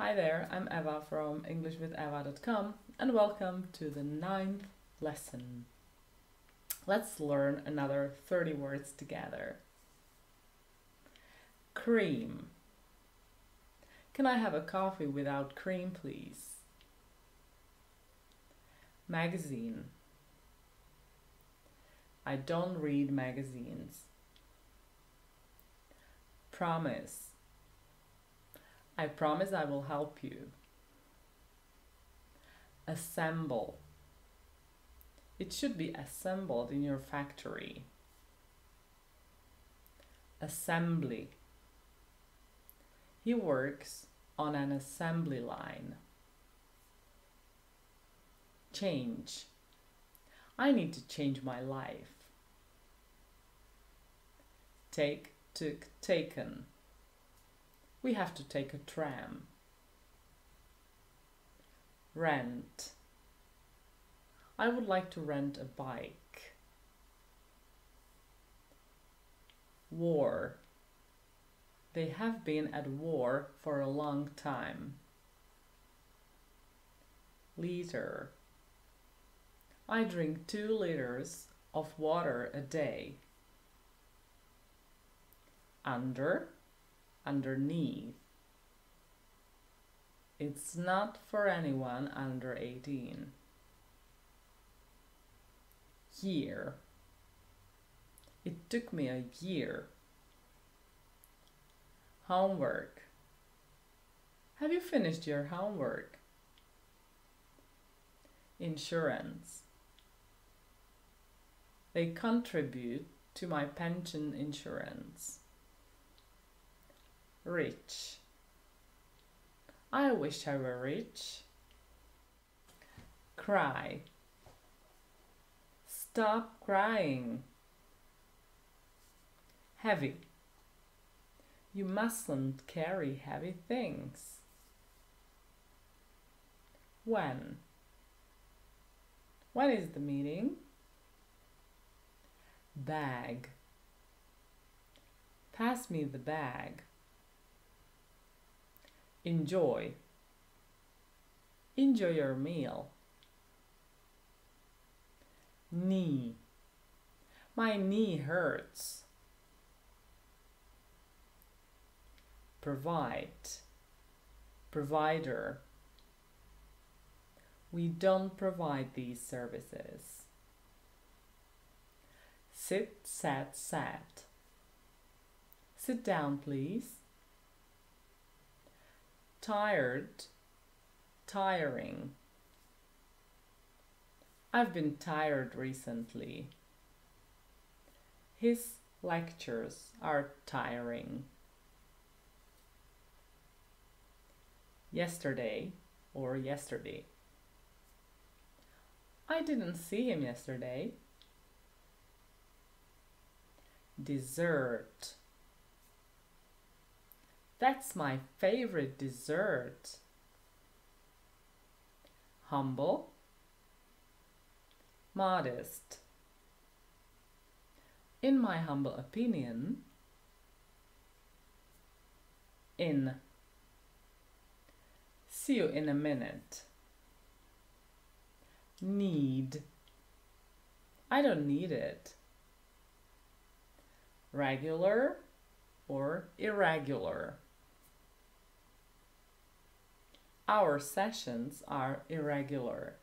Hi there, I'm Eva from EnglishWithEva.com and welcome to the 9th lesson. Let's learn another 30 words together. Cream. Can I have a coffee without cream, please? Magazine. I don't read magazines. Promise. I promise I will help you. Assemble. It should be assembled in your factory. Assembly. He works on an assembly line. Change. I need to change my life. Take, took, taken. We have to take a tram. Rent. I would like to rent a bike. War. They have been at war for a long time. Liter. I drink 2 liters of water a day. Underneath. It's not for anyone under 18. Year. It took me a year. Homework. Have you finished your homework? Insurance. They contribute to my pension insurance. Rich. I wish I were rich. Cry. Stop crying. Heavy. You mustn't carry heavy things. When? When is the meeting? Bag. Pass me the bag. Enjoy. Enjoy your meal. Knee. My knee hurts. Provide. Provider. We don't provide these services. Sit, sat, sat. Sit down, please. Tired, tiring. I've been tired recently. His lectures are tiring. Yesterday or yesterday. I didn't see him yesterday. Dessert. That's my favorite dessert. Humble. Modest. In my humble opinion. In. See you in a minute. Need. I don't need it. Regular or irregular. Our sessions are irregular